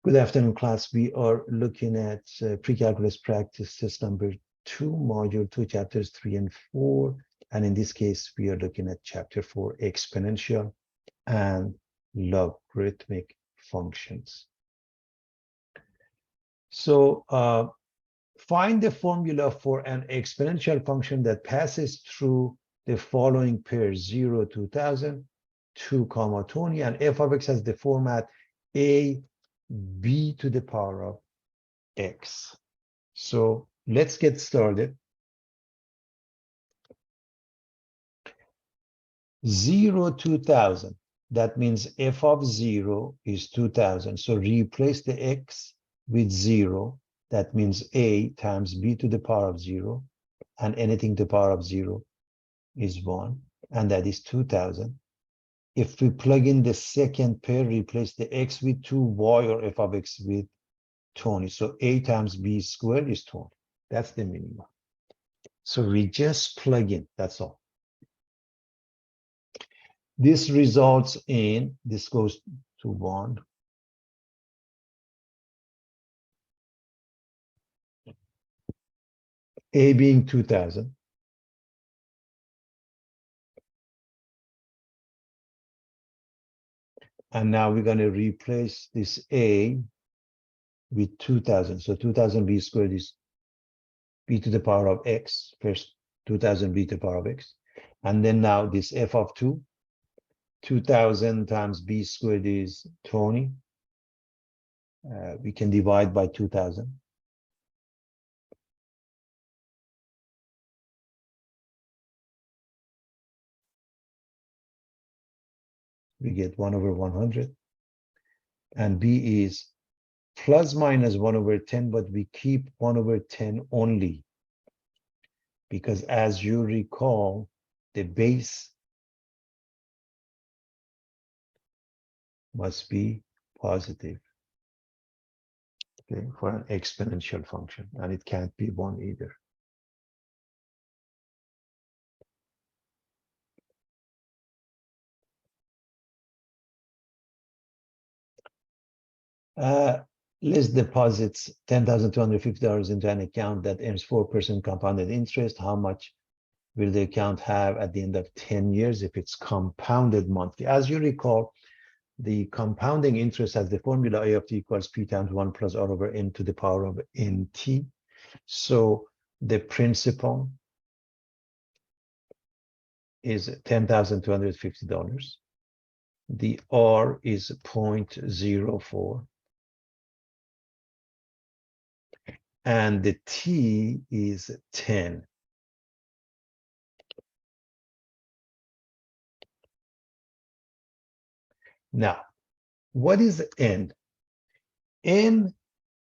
Good afternoon, class. We are looking at pre-calculus practice test number 2, module 2, chapters 3 and 4. And in this case, we are looking at chapter 4, exponential and logarithmic functions. So find the formula for an exponential function that passes through the following pairs: 0, 2000, 2, 20, and f of x has the format a b to the power of x. So let's get started. 0, 2000. That means f of 0 is 2000. So replace the x with 0. That means a times b to the power of 0. And anything to the power of 0 is 1. And that is 2000. If we plug in the second pair, replace the x with 2, y or f of x with 20. So a times b squared is 20. That's the minimum. So we just plug in, that's all. This results in, this goes to 1. A being 2000. And now we're going to replace this a with 2000. So 2000 b squared is b to the power of x. First 2000 b to the power of x. And then now this f of 2. 2000 times b squared is 20. We can divide by 2000. We get 1 over 100. And b is plus minus 1 over 10, but we keep 1 over 10 only. Because as you recall, the base must be positive, okay, for an exponential function, and it can't be 1 either. List deposits $10,250 into an account that earns 4% compounded interest. How much will the account have at the end of 10 years if it's compounded monthly? As you recall, the compounding interest has the formula a of t equals p times 1 plus r over n to the power of nt. So the principal is $10,250. The r is 0.04. And the t is 10. Now, what is n? N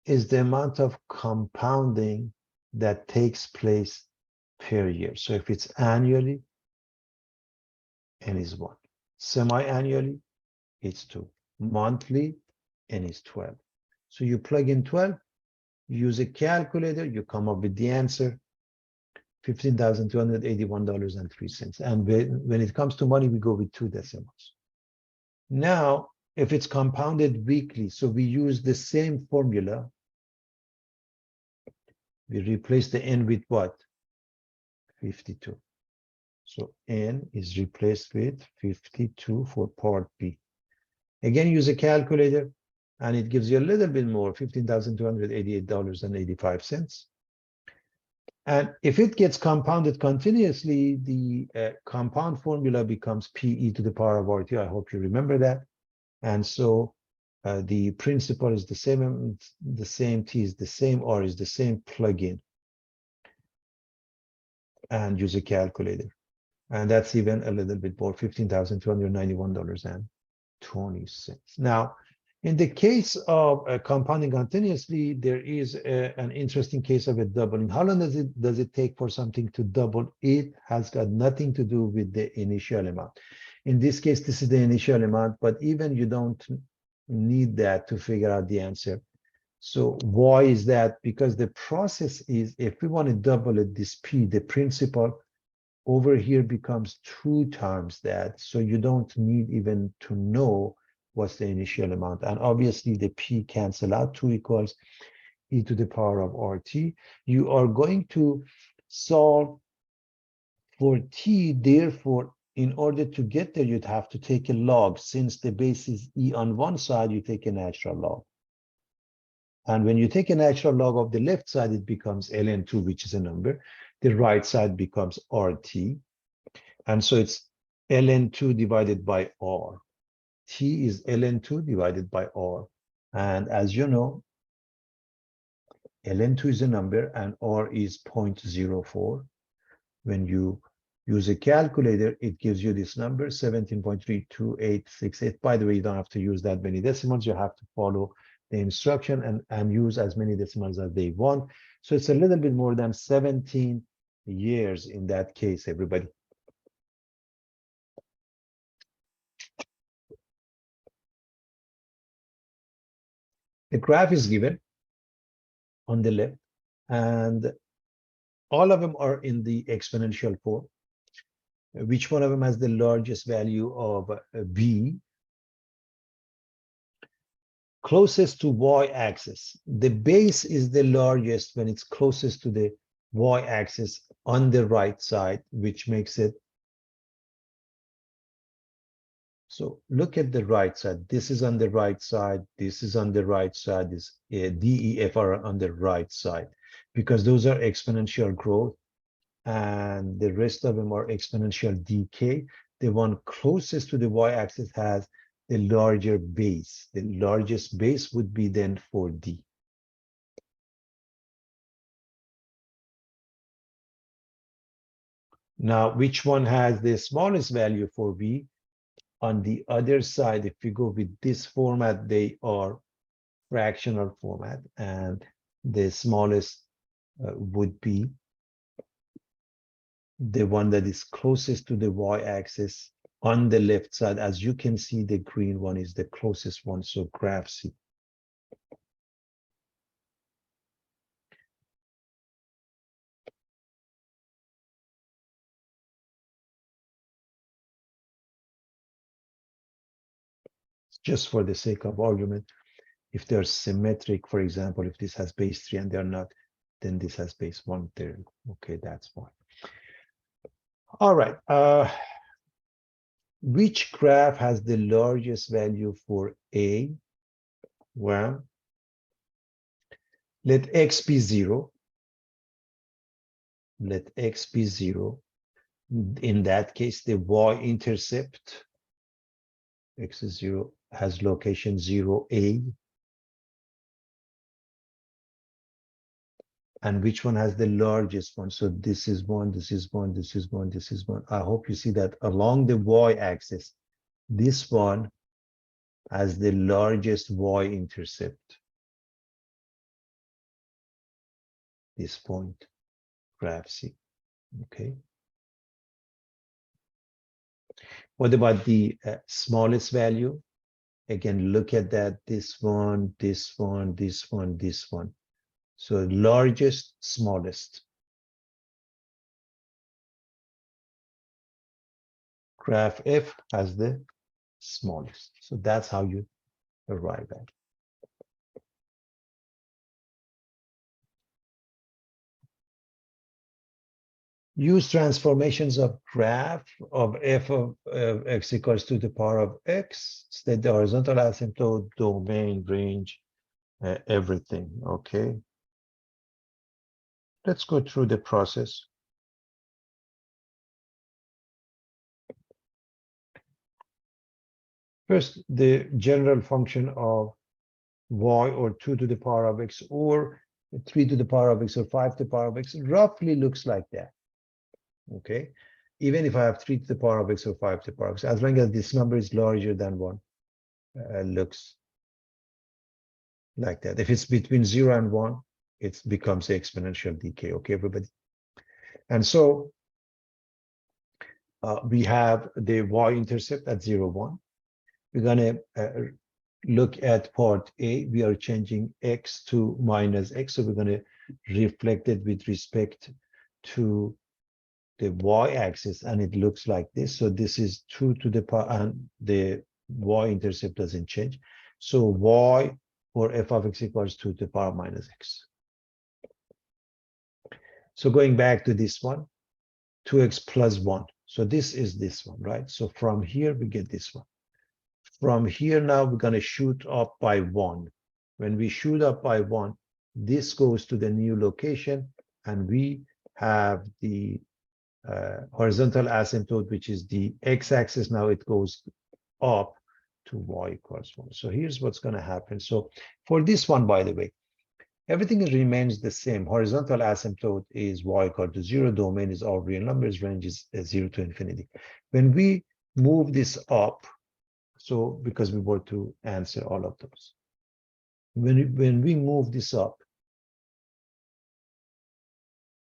is the amount of compounding that takes place per year. So if it's annually, n is 1. Semi-annually, it's 2. Monthly, n is 12. So you plug in 12, use a calculator, you come up with the answer, $15,281.03. And when it comes to money, we go with 2 decimals. Now, if it's compounded weekly, so we use the same formula. We replace the n with what? 52. So n is replaced with 52 for part B. Again, use a calculator, and it gives you a little bit more, $15,288.85. And if it gets compounded continuously, the compound formula becomes PE to the power of RT. I hope you remember that. And so the principal is the same, T is the same, R is the same, plug in and use a calculator. And that's even a little bit more, $15,291.20. Now, in the case of compounding continuously, there is an interesting case of a doubling. How long does it take for something to double? It has got nothing to do with the initial amount. In this case, this is the initial amount, but even you don't need that to figure out the answer. So why is that? Because the process is, if we want to double it, this P, the principal, over here becomes 2 times that. So you don't need even to know what's the initial amount. And obviously the p cancel out, 2 equals e to the power of RT. You are going to solve for t, therefore, in order to get there, you'd have to take a log. Since the base is e on one side, you take a natural log. And when you take a natural log of the left side, it becomes ln2, which is a number. The right side becomes RT. And so it's ln2 divided by R. T is ln2 divided by R. And as you know, ln2 is a number and R is 0.04. When you use a calculator, it gives you this number, 17.32868. By the way, you don't have to use that many decimals. You have to follow the instruction and use as many decimals as they want. So it's a little bit more than 17 years in that case, everybody. The graph is given on the left, and all of them are in the exponential form. Which one of them has the largest value of b? Closest to y-axis. The base is the largest when it's closest to the y-axis on the right side, which makes it. So look at the right side. This is on the right side. This is on the right side. This D, E, F are on the right side because those are exponential growth and the rest of them are exponential decay. The one closest to the y-axis has the larger base. The largest base would be then for D. Now, which one has the smallest value for V? On the other side, if we go with this format, they are fractional format, and the smallest would be the one that is closest to the y-axis on the left side. As you can see, the green one is the closest one, so graph C. Just for the sake of argument, if they're symmetric, for example, if this has base 3 and they're not, then this has base 1/3. Okay, that's fine. All right. Which graph has the largest value for A? Well, let x be 0. Let x be 0. In that case, the y-intercept, x is 0, has location 0A. And which one has the largest one? So this is 1, this is 1, this is 1, this is 1. I hope you see that along the y-axis, this one has the largest y-intercept. This point, graph C. Okay. What about the smallest value? Again, look at that. This one, this one, this one, this one. So largest, smallest. Graph F has the smallest. So that's how you arrive at. Use transformations of graph of f of x equals to the power of x. State the horizontal asymptote, domain, range, everything. Okay. Let's go through the process. First, the general function of y, or 2 to the power of x, or 3 to the power of x, or 5 to the power of x roughly looks like that. Okay, even if I have 3 to the power of x or 5 to the power of x, as long as this number is larger than 1, looks like that. If it's between 0 and 1, it becomes exponential decay. Okay, everybody. And so we have the y-intercept at 0, 1. We're going to look at part A. We are changing x to minus x, so we're going to reflect it with respect to the y-axis, and it looks like this. So this is 2 to the power, and the y-intercept doesn't change. So y for f of x equals 2 to the power minus x. So going back to this one, 2x plus 1. So this is this one, right? So from here, we get this one. From here now, we're going to shoot up by 1. When we shoot up by 1, this goes to the new location, and we have the horizontal asymptote, which is the x-axis. Now it goes up to y equals 1. So here's what's going to happen. So for this one, by the way, everything remains the same. Horizontal asymptote is y equal to 0. Domain is all real numbers. Range is 0 to infinity. When we move this up, so because we were to answer all of those, when we move this up,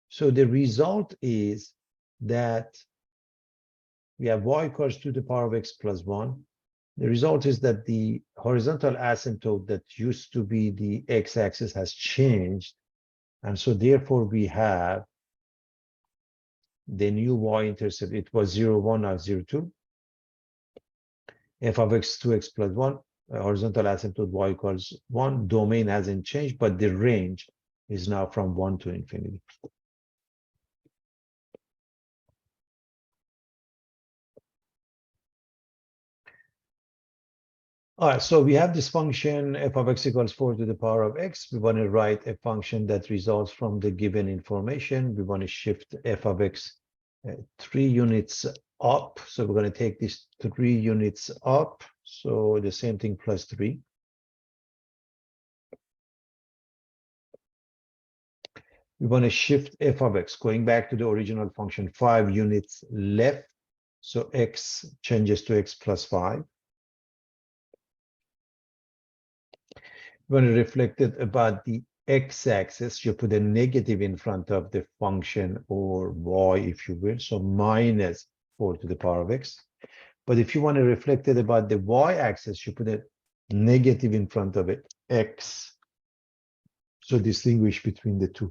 so the result is that we have y equals to the power of x plus 1. The result is that the horizontal asymptote that used to be the x-axis has changed. And so therefore we have the new y-intercept. It was 0, 1, now 0, 2. F of x 2x plus 1, horizontal asymptote y equals 1. Domain hasn't changed, but the range is now from 1 to infinity. All right, so we have this function f of x equals 4 to the power of x. We want to write a function that results from the given information. We want to shift f of x 3 units up. So we're going to take this 3 units up. So the same thing plus 3. We want to shift f of x, going back to the original function, 5 units left. So x changes to x plus 5. When reflected about the x-axis, you put a negative in front of the function, or y, if you will, so minus 4 to the power of x. But if you want to reflect it about the y-axis, you put a negative in front of it, x. So distinguish between the two.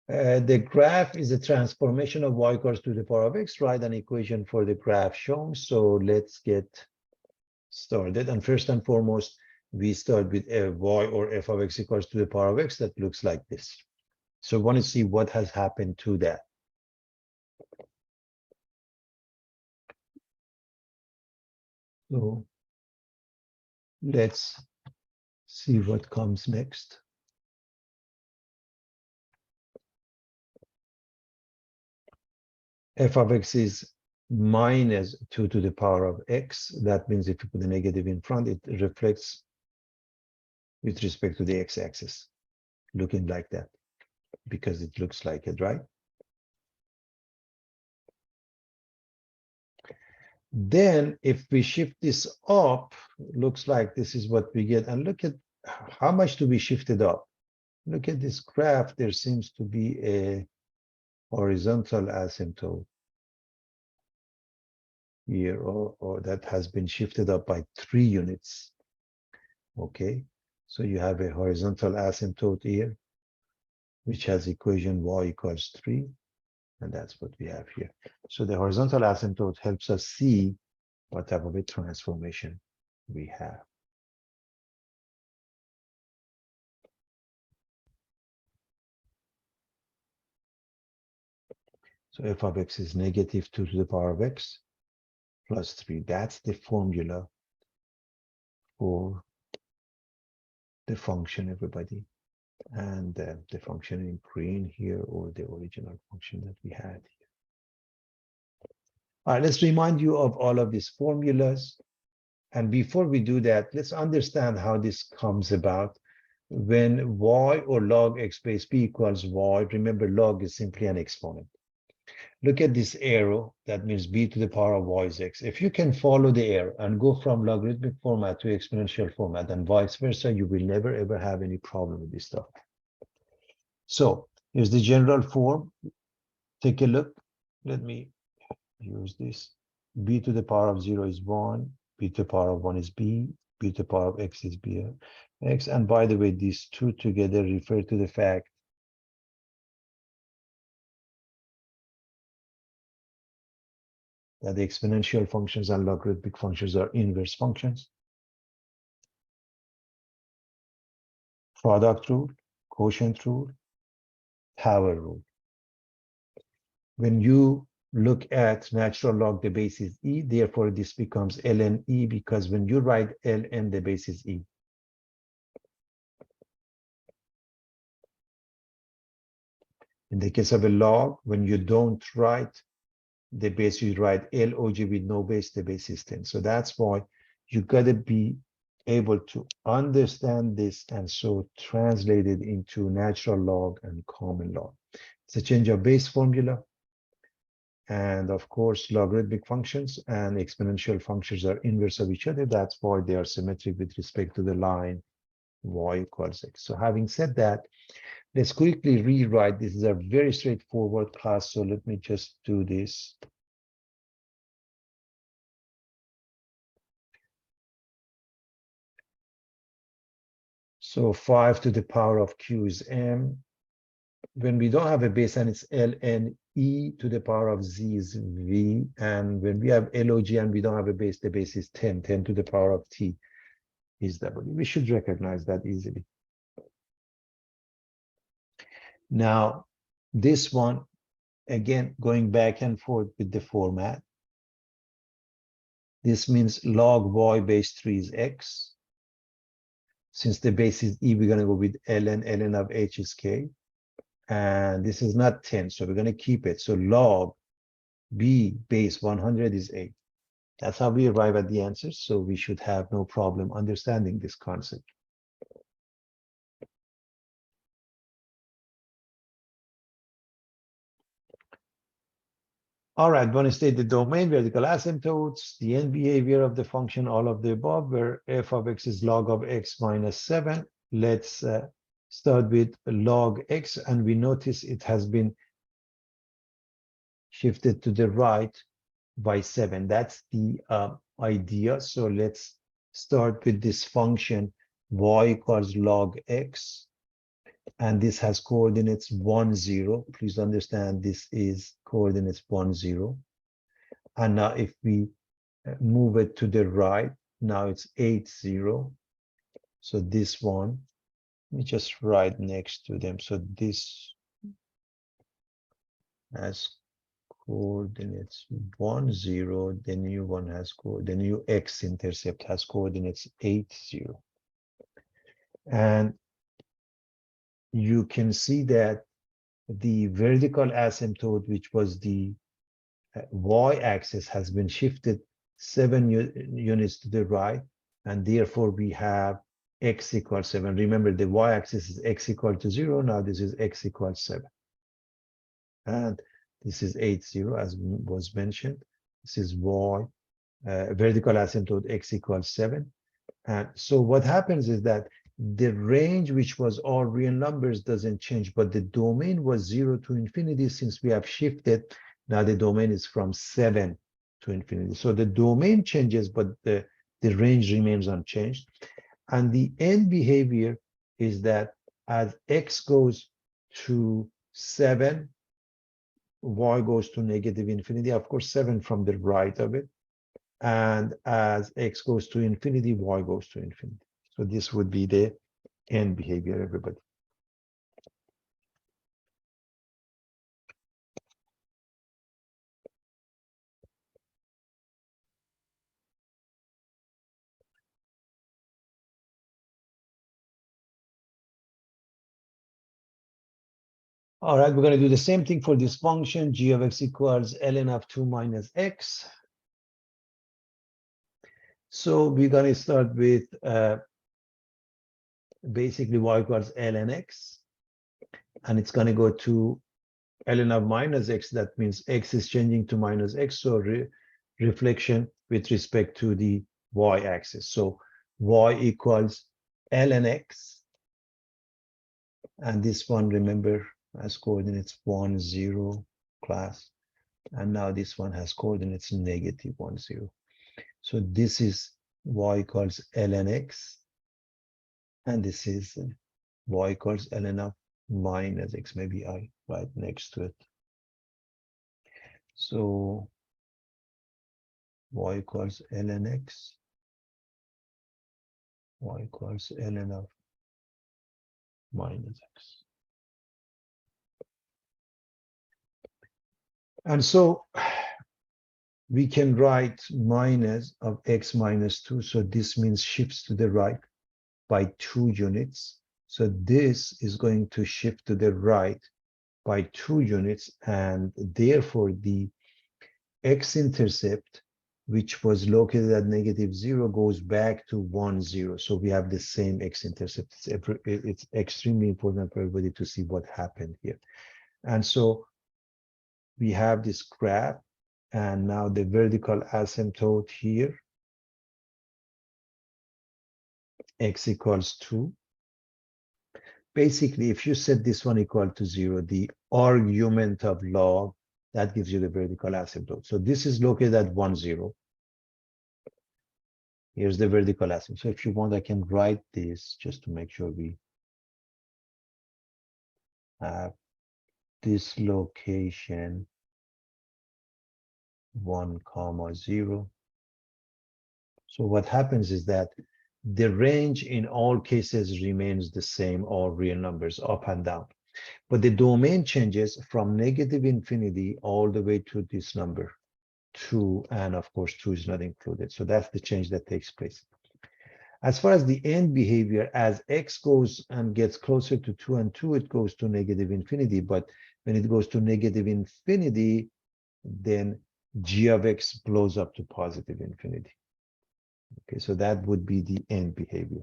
The graph is a transformation of y equals to the power of x. Write an equation for the graph shown. So let's get started. And first and foremost, we start with a y, or f of x equals to the power of x, that looks like this. So we want to see what has happened to that. So let's see what comes next. F of x is minus 2 to the power of x. That means if you put a negative in front, it reflects with respect to the x-axis, looking like that, because it looks like it, right? Then if we shift this up, looks like this is what we get. And look at how much do we shift it up? Look at this graph. There seems to be a horizontal asymptote here, or that has been shifted up by 3 units. Okay, so you have a horizontal asymptote here, which has equation y equals 3, and that's what we have here. So the horizontal asymptote helps us see what type of a transformation we have. So f of x is negative 2 to the power of x plus 3. That's the formula for the function, everybody. And the function in green here, or the original function that we had here. All right, let's remind you of all of these formulas. And before we do that, let's understand how this comes about. When y, or log x base b equals y, remember log is simply an exponent. Look at this arrow, that means b to the power of y is x. If you can follow the arrow and go from logarithmic format to exponential format and vice versa, you will never ever have any problem with this stuff. So here's the general form. Take a look. Let me use this. B to the power of 0 is 1, b to the power of 1 is b, b to the power of x is b x. And by the way, these two together refer to the fact that the exponential functions and logarithmic functions are inverse functions. Product rule, quotient rule, power rule. When you look at natural log, the base is e, therefore this becomes ln e, because when you write ln, the base is e. In the case of a log, when you don't write the base, you write log with no base, the base is 10. So that's why you gotta be able to understand this and so translate it into natural log and common log. It's a change of base formula. And of course, logarithmic functions and exponential functions are inverse of each other. That's why they are symmetric with respect to the line y equals x. So having said that, let's quickly rewrite. This is a very straightforward class. So let me just do this. So 5 to the power of q is m. When we don't have a base and it's ln e to the power of z is v. And when we have log and we don't have a base, the base is 10. 10 to the power of t is w. We should recognize that easily. Now, this one, again, going back and forth with the format. This means log y base 3 is x. Since the base is e, we're going to go with ln of h is k. And this is not 10, so we're going to keep it. So log b base 100 is 8. That's how we arrive at the answer. So we should have no problem understanding this concept. All right, want to state the domain, vertical asymptotes, the end behavior of the function, all of the above, where f of x is log of x minus 7. Let's start with log x, and we notice it has been shifted to the right by 7. That's the idea. So let's start with this function y equals log x, and this has coordinates 1, 0. Please understand this is coordinates 1, 0. And now if we move it to the right, now it's 8, 0. So this one, let me just write next to them. So this has coordinates 1, 0. The new one has the new x-intercept has coordinates 8, 0. And you can see that the vertical asymptote, which was the y-axis, has been shifted 7 units to the right, and therefore we have x equals 7. Remember, the y-axis is x equal to 0. Now this is x equals 7. And this is 8, 0, as was mentioned. This is y, vertical asymptote x equals 7. And so what happens is that the range, which was all real numbers, doesn't change, but the domain was 0 to infinity. Since we have shifted, now the domain is from 7 to infinity. So the domain changes, but the range remains unchanged. And the end behavior is that as x goes to 7, y goes to negative infinity. Of course, 7 from the right of it. And as x goes to infinity, y goes to infinity. So this would be the end behavior, everybody. All right, we're going to do the same thing for this function, g of x equals ln of 2 minus x. So we're going to start with basically y equals ln x. And it's going to go to ln of minus x. That means x is changing to minus x. So reflection with respect to the y-axis. So y equals ln x. And this one, remember, has coordinates 1, 0 class. And now this one has coordinates negative 1, 0. So this is y equals ln x. And this is y equals ln of minus x. Maybe I write next to it. So y equals ln x, y equals ln of minus x. And so we can write minus of x minus 2. So this means shifts to the right by 2 units. So this is going to shift to the right by 2 units. And therefore, the x-intercept, which was located at -0, goes back to 1, 0. So we have the same x-intercept. It's extremely important for everybody to see what happened here. And so we have this graph, and now the vertical asymptote here, x equals 2. Basically, if you set this one equal to 0, the argument of log, that gives you the vertical asymptote. So this is located at 1, 0. Here's the vertical asymptote. So if you want, I can write this just to make sure we have this location 1, 0. So what happens is that the range in all cases remains the same, all real numbers, up and down. But the domain changes from -infinity all the way to this number, 2, and of course 2 is not included. So that's the change that takes place. As far as the end behavior, as x goes and gets closer to 2 and 2, it goes to -infinity. But when it goes to -infinity, then g of x blows up to positive infinity. Okay, so that would be the end behavior.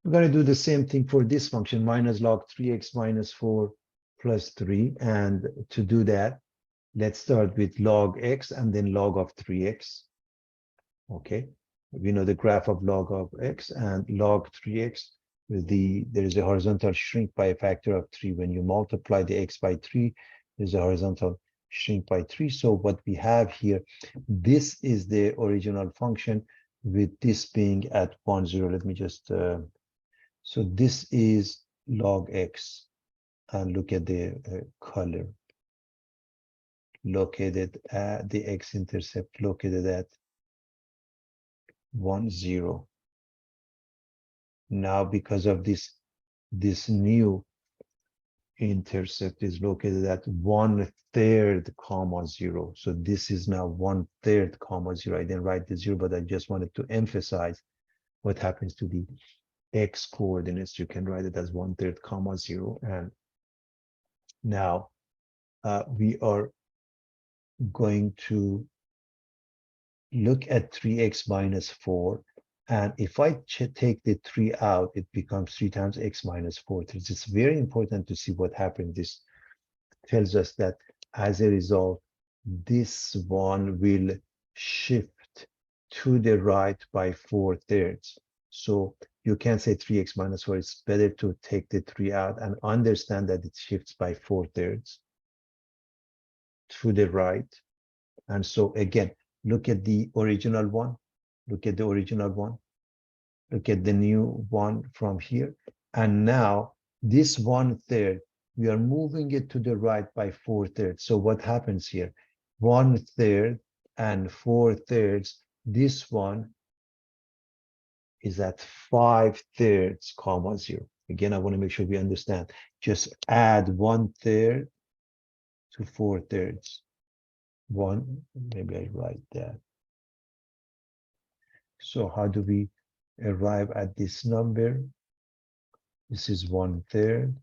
We're going to do the same thing for this function, minus log 3x minus 4 plus 3. And to do that, let's start with log x and then log of 3x. Okay, we know the graph of log of x and log 3x. There is a horizontal shrink by a factor of 3. When you multiply the x by 3, there's a horizontal shrink by 3. So what we have here, this is the original function with this being at 1, 0. Let me just... so this is log x, and look at the color located at the x-intercept located at 1, 0. Now, because of this new intercept is located at 1/3, 0. So this is now 1/3, 0. I didn't write the 0, but I just wanted to emphasize what happens to the x coordinates. You can write it as 1/3, 0. And now we are going to look at 3x minus 4. And if I take the 3 out, it becomes 3 times x minus 4. It's very important to see what happened. This tells us that as a result, this one will shift to the right by 4/3. So you can say 3x minus 4. It's better to take the 3 out and understand that it shifts by 4/3 to the right. And so again, look at the original one. Look at the original one. Look at the new one from here. And now this 1/3, we are moving it to the right by 4/3. So what happens here? 1/3 and 4/3. This one is at 5/3, 0. Again, I want to make sure we understand. Just add 1/3 to 4/3. Maybe I write that. So how do we arrive at this number? This is 1/3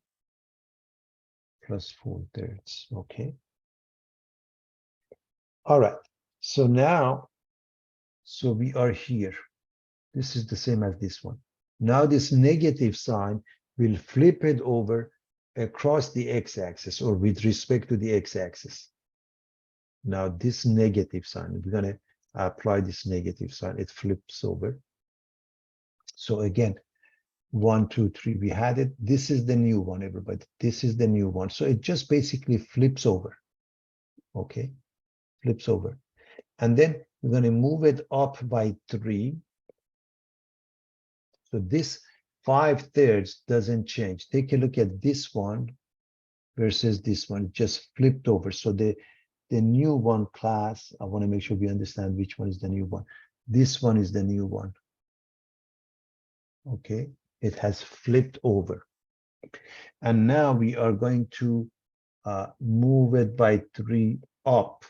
plus 4/3. Okay. All right. So now, so we are here. This is the same as this one. Now this negative sign will flip it over across the x-axis, or with respect to the x-axis. Now this negative sign, we're going to apply this negative sign. It flips over. So again, 1, 2, 3, we had it. This is the new one, everybody. This is the new one. So it just basically flips over. Okay, flips over. And then we're going to move it up by 3. So this 5/3 doesn't change. Take a look at this one versus this one, just flipped over. So the new one, class, I want to make sure we understand which one is the new one. This one is the new one. Okay, it has flipped over. And now we are going to move it by 3 up.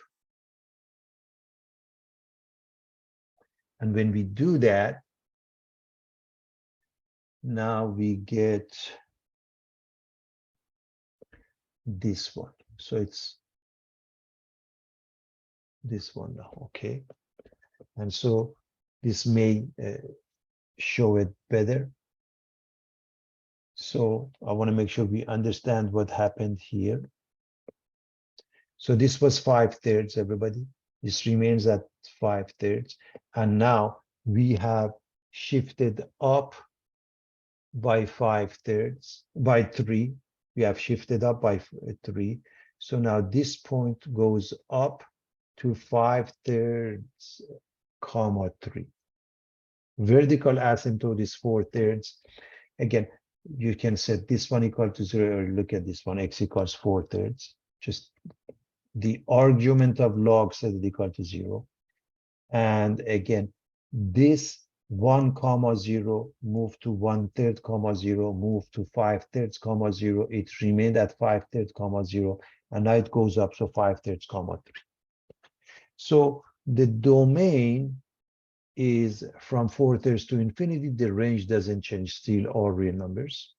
And when we do that, now we get this one. So it's this one now, okay? And so this may show it better. So I want to make sure we understand what happened here. So this was 5/3, everybody. This remains at 5/3. And now we have shifted up by 5/3, by 3. We have shifted up by 3. So now this point goes up to 5/3, comma 3. Vertical asymptote is 4/3. Again, you can set this one equal to 0, or look at this one, x equals 4/3. Just the argument of log set it equal to 0. And again, this 1, 0 move to 1/3, 0 move to 5/3, 0. It remained at 5/3, 0, and now it goes up, so 5/3, 3. So the domain is from 4/3 to infinity. The range doesn't change, still all real numbers.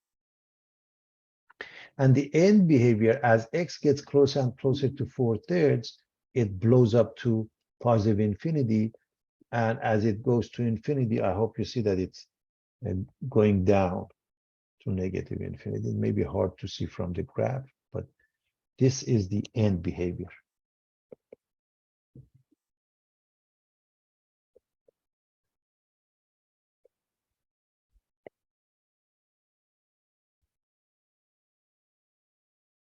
And the end behavior, as x gets closer and closer to 4/3, it blows up to positive infinity. And as it goes to infinity, I hope you see that it's going down to negative infinity. It may be hard to see from the graph, but this is the end behavior.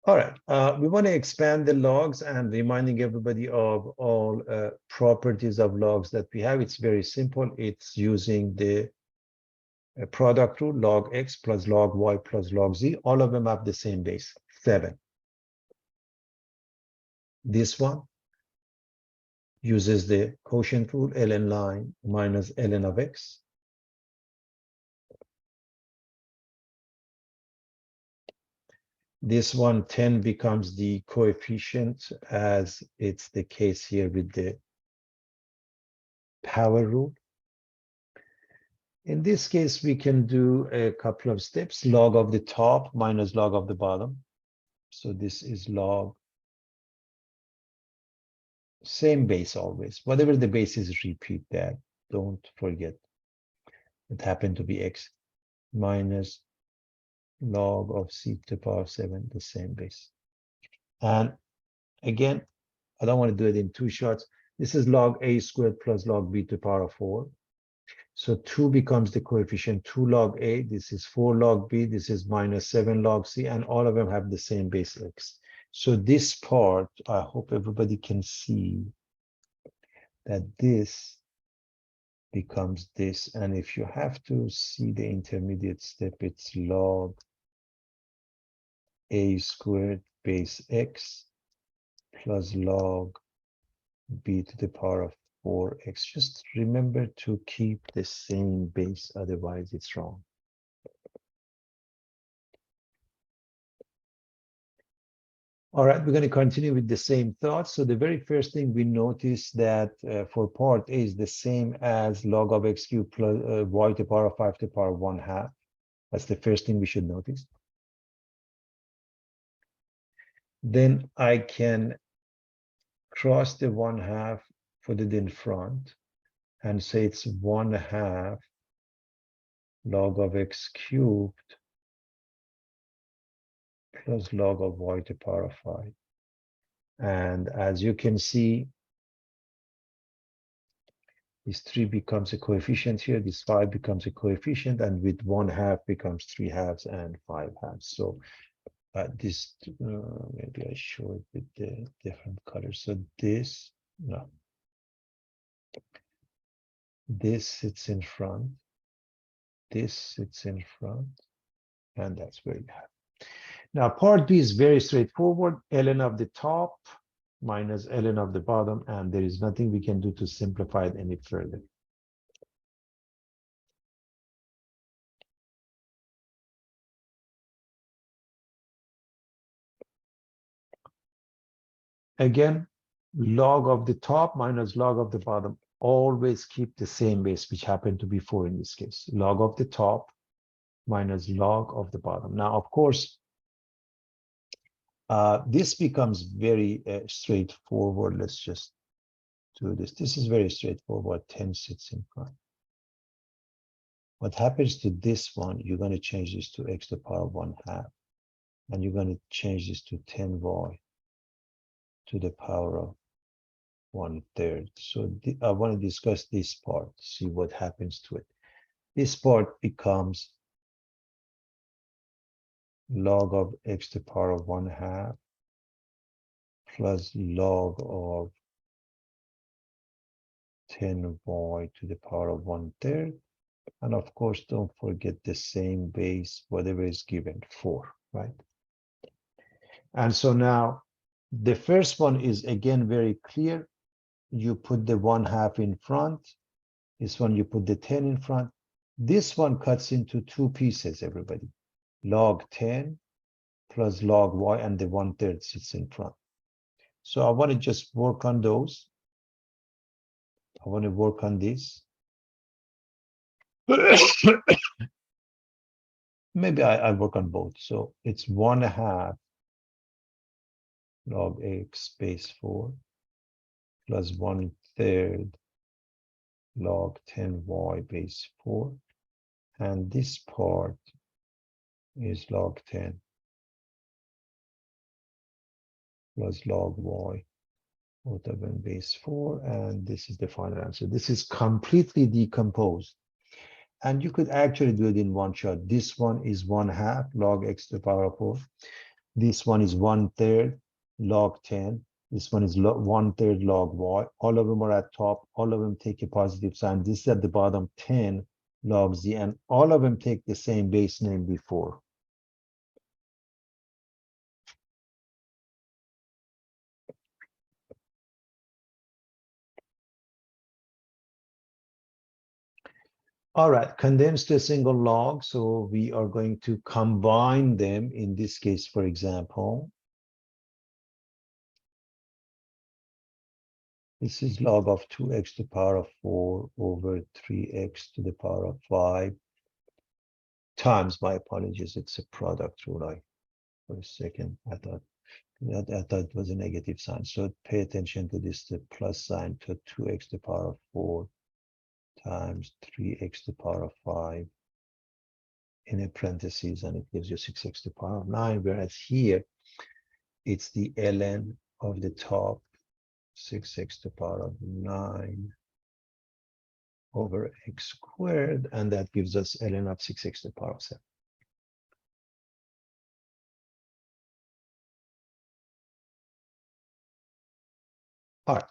All right, we want to expand the logs and reminding everybody of all properties of logs that we have. It's very simple. It's using the product rule, log x plus log y plus log z. All of them have the same base, 7. This one uses the quotient rule, ln line minus ln of x. This one, 10, becomes the coefficient, as it's the case here with the power rule. In this case, we can do a couple of steps, log of the top minus log of the bottom. So this is log, same base always. Whatever the base is, repeat that. Don't forget. It happened to be x minus log of c to the power 7, the same base. And again, I don't want to do it in 2 shots. This is log a squared plus log b to the power 4. So 2 becomes the coefficient, 2 log a. This is 4 log b. This is minus 7 log c. And all of them have the same base x. So this part, I hope everybody can see that this becomes this. And if you have to see the intermediate step, it's log a squared base x plus log b to the power of 4x. Just remember to keep the same base, otherwise it's wrong. All right, we're going to continue with the same thought. So the very first thing we notice that for part A is the same as log of x cubed plus y to the power of 5 to the power 1/2. That's the first thing we should notice. Then I can cross the 1/2, put it in front, and say it's 1/2 log of x cubed plus log of y to the power of 5. And as you can see, this 3 becomes a coefficient here, this 5 becomes a coefficient, and with 1/2 becomes 3/2 and 5/2. So this, maybe I show it with the different colors. So this, no. This sits in front. this sits in front, and that's where you have. Now, part B is very straightforward. Ln of the top minus ln of the bottom, and there is nothing we can do to simplify it any further. Again, log of the top minus log of the bottom. Always keep the same base, which happened to be 4 in this case. Log of the top minus log of the bottom. Now, of course, this becomes very straightforward. Let's just do this. This is very straightforward. 10 sits in front. What happens to this one, you're going to change this to x to the power of 1/2. And you're going to change this to 10y to the power of 1/3. So I want to discuss this part, see what happens to it. This part becomes log of x to the power of 1/2 plus log of 10y to the power of 1/3. And of course, don't forget the same base, whatever is given, 4, right? And so now the first one is again very clear. You put the 1/2 in front. This one, you put the 10 in front. This one cuts into 2 pieces, everybody. Log 10 plus log y, and the 1/3 sits in front. So I want to just work on those. I want to work on this. Maybe I work on both. So it's 1/2 log x base 4 plus 1/3 log 10y base 4. And this part is log 10 plus log y, both of them base 4. And this is the final answer. This is completely decomposed. And you could actually do it in one shot. This one is 1/2 log x to the power of 4. This one is 1/3 log 10. This one is 1/3 log y. All of them are at top. All of them take a positive sign. This is at the bottom, 10 log z. And all of them take the same base name before. All right, condensed to a single log. So we are going to combine them in this case, for example. This is log of 2x to the power of 4 over 3x to the power of 5 times, my apologies, it's a product rule. For a second, I thought it was a negative sign. So pay attention to this, the plus sign, to 2x to the power of 4 times 3x to the power of 5 in a parentheses, and it gives you 6x to the power of 9, whereas here it's the ln of the top, 6x to the power of 9 over x squared, and that gives us ln of 6x to the power of 7. All right.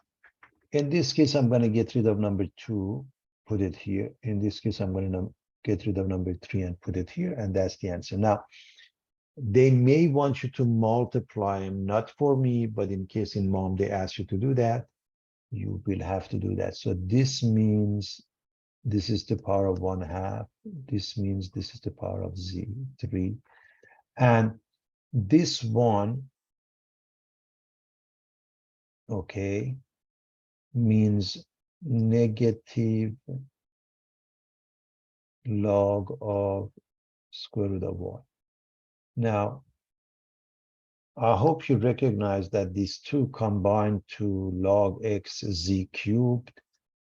In this case, I'm going to get rid of number 2, put it here. In this case, I'm going to get rid of number 3 and put it here, and that's the answer. Now, they may want you to multiply them, not for me, but in case in mom they ask you to do that, you will have to do that. So this means this is the power of 1/2. This means this is the power of z, 3. And this one, okay, means negative log of square root of y. Now, I hope you recognize that these two combine to log x z cubed,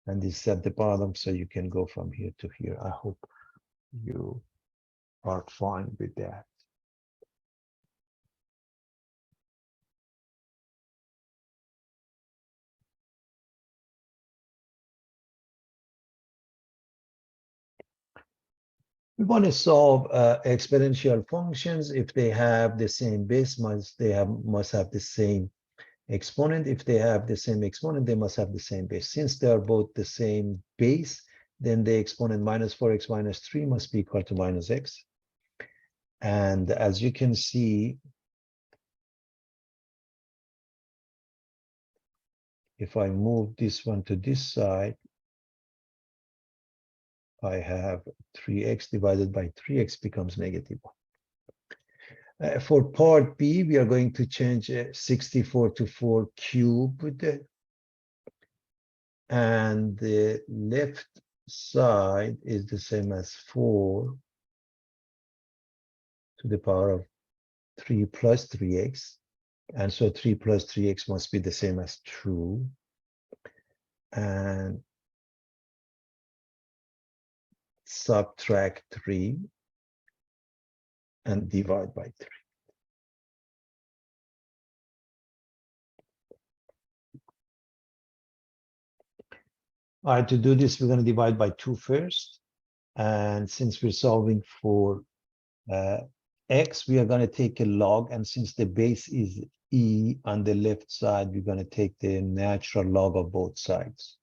and this is at the bottom, so you can go from here to here. I hope you are fine with that. We want to solve exponential functions. If they have the same base, must have the same exponent. If they have the same exponent, they must have the same base. Since they are both the same base, then the exponent minus 4x minus 3 must be equal to minus x. And as you can see, if I move this one to this side, I have 3x divided by 3x becomes negative 1. For part B, we are going to change 64 to 4 cubed. And the left side is the same as 4 to the power of 3 plus 3x. And so 3 plus 3x must be the same as 2. And subtract 3 and divide by 3. All right, to do this, we're going to divide by 2 first. And since we're solving for x, we are going to take a log. And since the base is e on the left side, we're going to take the natural log of both sides.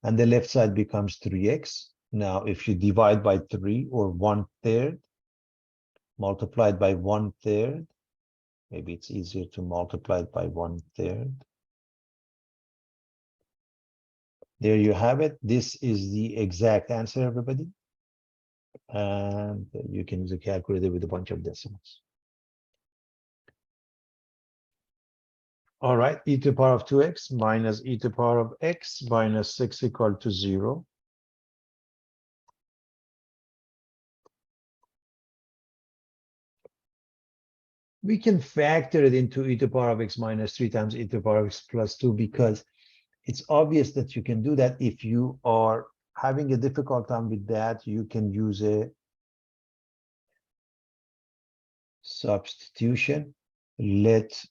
And the left side becomes 3x. Now, if you divide by 3 or 1/3, multiplied by 1/3, maybe it's easier to multiply it by 1/3. There you have it. This is the exact answer, everybody. And you can use a calculator with a bunch of decimals. All right, e to the power of 2x minus e to the power of x minus 6 equal to 0. We can factor it into e to the power of x minus 3 times e to the power of x plus 2 because it's obvious that you can do that. If you are having a difficult time with that, you can use a substitution. Let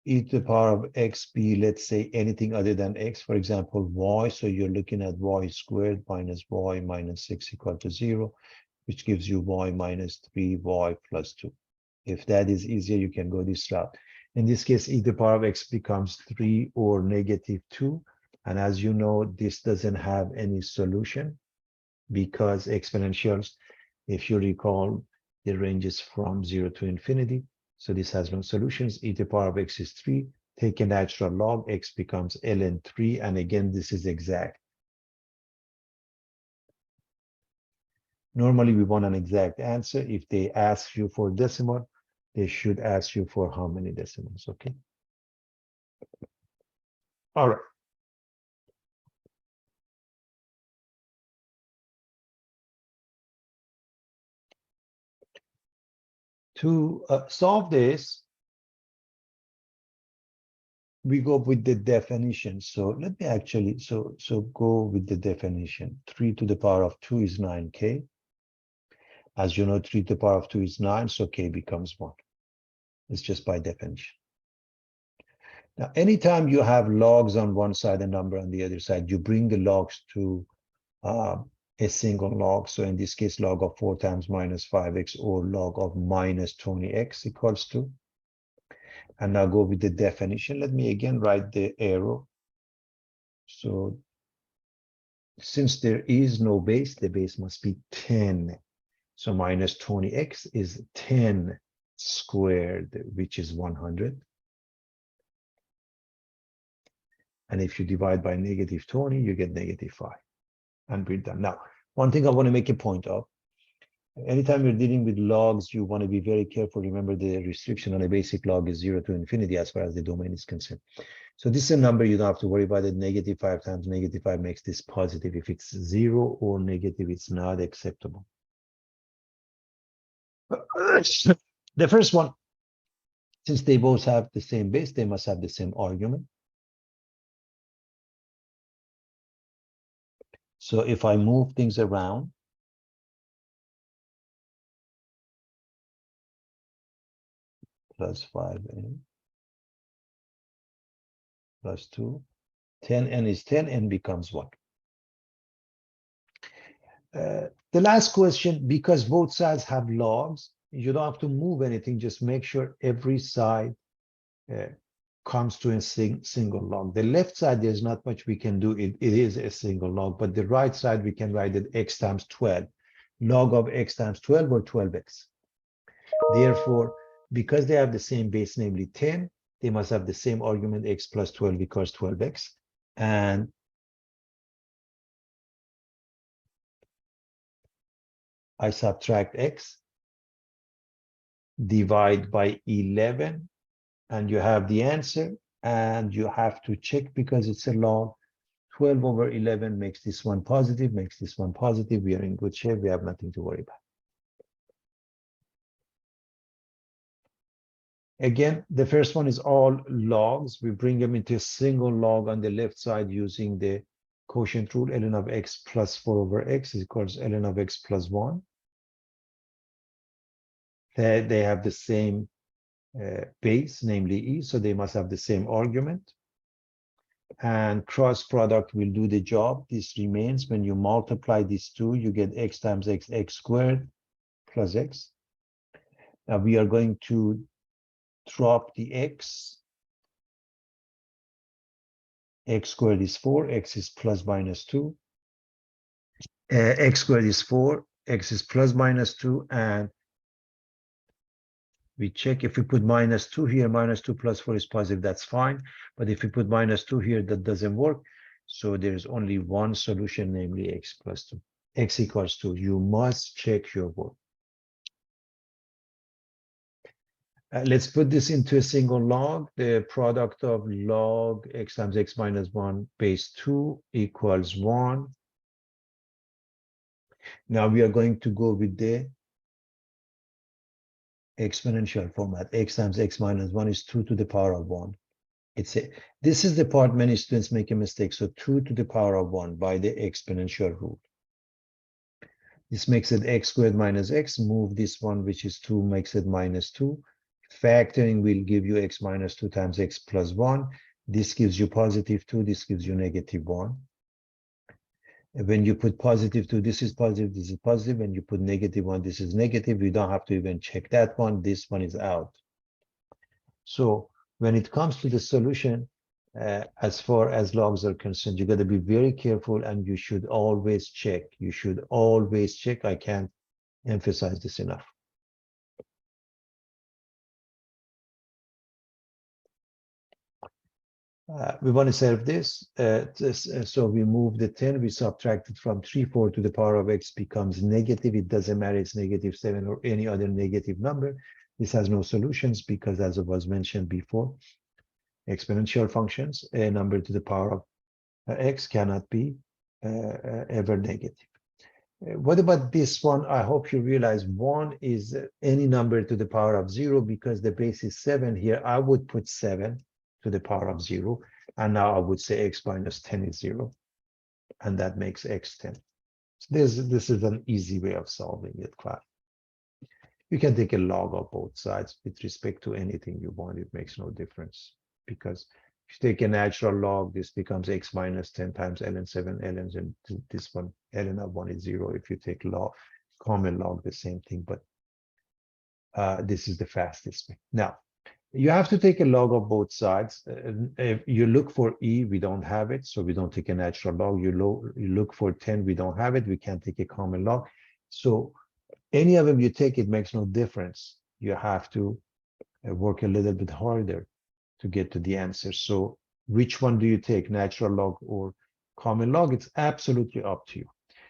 e to the power of x be, let's say, anything other than x, for example, y. So you're looking at y squared minus y minus 6 equal to 0, which gives you y minus 3y plus 2. If that is easier, you can go this route. In this case, e to the power of x becomes 3 or negative 2. And as you know, this doesn't have any solution because exponentials, if you recall, the range is from 0 to infinity. So this has no solutions. E to the power of x is 3. Take a natural log, x becomes ln 3. And again, this is exact. Normally, we want an exact answer. If they ask you for decimal, they should ask you for how many decimals, okay? All right. To solve this, we go with the definition. So let me actually, so go with the definition. 3 to the power of 2 is 9k. As you know, 3 to the power of 2 is 9, so k becomes 1. It's just by definition. Now, anytime you have logs on one side and number on the other side, you bring the logs to a single log. So in this case, log of 4 times minus 5x or log of minus 20x equals 2. And now go with the definition. Let me again write the arrow. So since there is no base, the base must be 10. So minus 20x is 10 squared, which is 100. And if you divide by negative 20, you get negative 5. And we're done. Now, one thing I want to make a point of, anytime you're dealing with logs, you want to be very careful. Remember, the restriction on a basic log is 0 to infinity as far as the domain is concerned. So this is a number you don't have to worry about it. Negative 5 times negative 5 makes this positive. If it's 0 or negative, it's not acceptable. The first one, since they both have the same base, they must have the same argument. So if I move things around, plus 5n plus 2, 10n is 10, n becomes 1. The last question, because both sides have logs, you don't have to move anything, just make sure every side comes to a single log. The left side, there's not much we can do. It is a single log, but the right side, we can write it x times 12. Log of x times 12 or 12x. Therefore, because they have the same base, namely 10, they must have the same argument x plus 12 equals 12x. And I subtract x, divide by 11, and you have the answer. And you have to check because it's a log. 12 over 11 makes this one positive, makes this one positive. We are in good shape. We have nothing to worry about. Again, the first one is all logs. We bring them into a single log on the left side using the quotient rule. Ln of x plus 4 over x is equals ln of x plus 1. They have the same base, namely e, so they must have the same argument. And cross product will do the job. This remains. When you multiply these two, you get x times x, x squared plus x. Now we are going to drop the x. X squared is 4, x is plus minus 2. X squared is 4, x is plus minus 2, and we check if we put minus 2 here, minus 2 plus 4 is positive, that's fine. But if we put minus 2 here, that doesn't work. So there's only one solution, namely x plus 2. X equals 2. You must check your work. Let's put this into a single log. The product of log x times x minus 1 base 2 equals 1. Now we are going to go with the exponential format. X times x minus 1 is 2 to the power of 1. This is the part many students make a mistake. So 2 to the power of 1 by the exponential rule. This makes it x squared minus x. Move this one, which is 2, makes it minus 2. Factoring will give you x minus 2 times x plus 1. This gives you positive 2. This gives you negative 1. And when you put positive 2, this is positive, this is positive. When you put negative 1, this is negative. You don't have to even check that one. This one is out. So when it comes to the solution, as far as logs are concerned, you got to be very careful, and you should always check. You should always check. I can't emphasize this enough. We want to solve this. So we move the 10, we subtract it from 3, 4 to the power of x becomes negative. It doesn't matter, it's negative 7 or any other negative number. This has no solutions because, as it was mentioned before, exponential functions, a number to the power of x cannot be ever negative. What about this one? I hope you realize 1 is any number to the power of 0 because the base is 7 here. I would put 7 to the power of 0. And now I would say x minus 10 is 0. And that makes x 10. So this is an easy way of solving it, class. You can take a log of both sides with respect to anything you want. It makes no difference. Because if you take a natural log, this becomes x minus 10 times ln 7, ln, and this one, ln of 1 is 0. If you take log, common log, the same thing. But this is the fastest way. Now, you have to take a log of both sides. If you look for e, we don't have it, so we don't take a natural log. You look for 10, we don't have it, we can't take a common log. So any of them you take, it makes no difference. You have to work a little bit harder to get to the answer. So which one do you take, natural log or common log? It's absolutely up to you.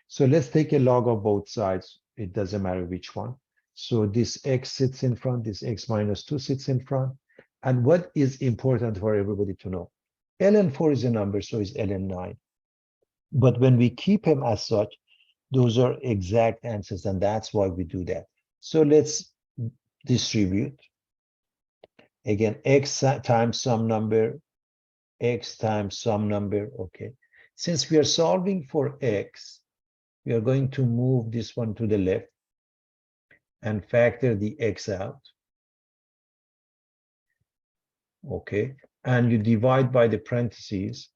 So let's take a log of both sides. It doesn't matter which one. So this x sits in front, this x minus 2 sits in front. And what is important for everybody to know? ln 4 is a number, so is ln 9. But when we keep them as such, those are exact answers, and that's why we do that. So let's distribute. Again, x times some number, x times some number, okay. Since we are solving for x, we are going to move this one to the left and factor the x out. Okay, and you divide by the parentheses.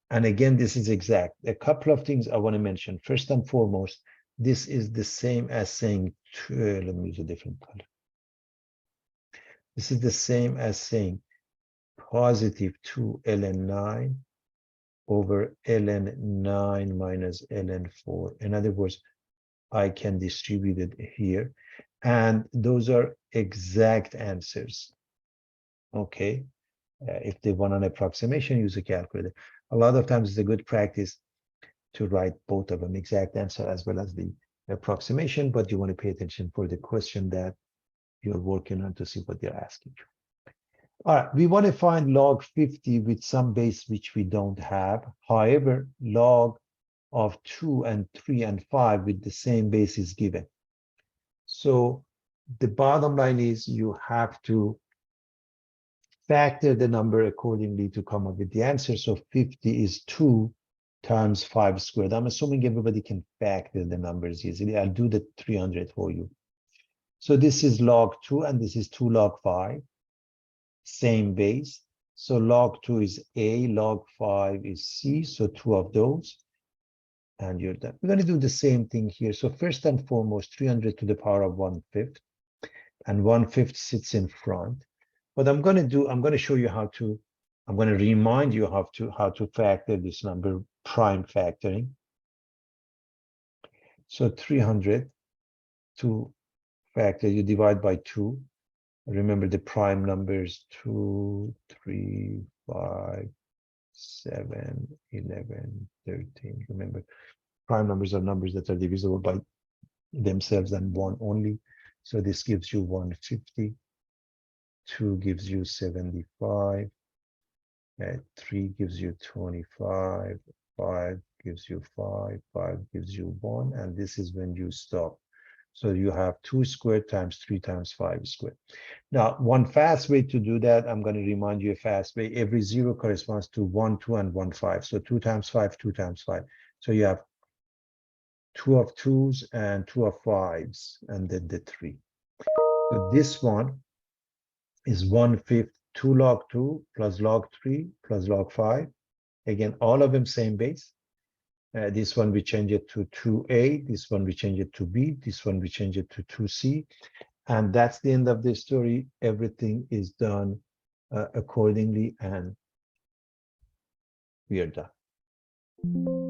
And again, this is exact. A couple of things I want to mention. First and foremost, this is the same as saying, let me use a different color. This is the same as saying positive 2 ln 9 over ln 9 minus ln 4. In other words, I can distribute it here. And those are exact answers. Okay. If they want an approximation, use a calculator. A lot of times it's a good practice to write both of them, exact answer as well as the approximation, but you want to pay attention for the question that you're working on to see what they're asking you. All right, we want to find log 50 with some base which we don't have. However, log of 2 and 3 and 5 with the same base is given. So the bottom line is you have to factor the number accordingly to come up with the answer. So 50 is 2 times 5 squared. I'm assuming everybody can factor the numbers easily. I'll do the 300 for you. So this is log 2 and this is 2 log 5. Same base. So log 2 is A, log 5 is C. So 2 of those. And you're done. We're going to do the same thing here. So first and foremost, 300 to the power of 1/5. And 1/5 sits in front. What I'm going to do, I'm going to show you how to, I'm going to remind you how to factor this number, prime factoring. So 300 to factor, you divide by 2. Remember the prime numbers 2, 3, 5, 7, 11, 13. Remember, prime numbers are numbers that are divisible by themselves and 1 only. So this gives you 150. 2 gives you 75. 3 gives you 25. 5 gives you 5. 5 gives you 1. And this is when you stop. So you have 2 squared times 3 times 5 squared. Now, one fast way to do that, I'm going to remind you a fast way. Every 0 corresponds to 1, 2, and 1, 5. So 2 times 5, 2 times 5. So you have 2 of 2s and 2 of 5s, and then the 3. So this one is 1/5, 2 log 2 plus log 3 plus log 5. Again, all of them same base. This one we change it to 2a. This one we change it to b. This one we change it to 2c. And that's the end of the story. Everything is done accordingly, and we are done.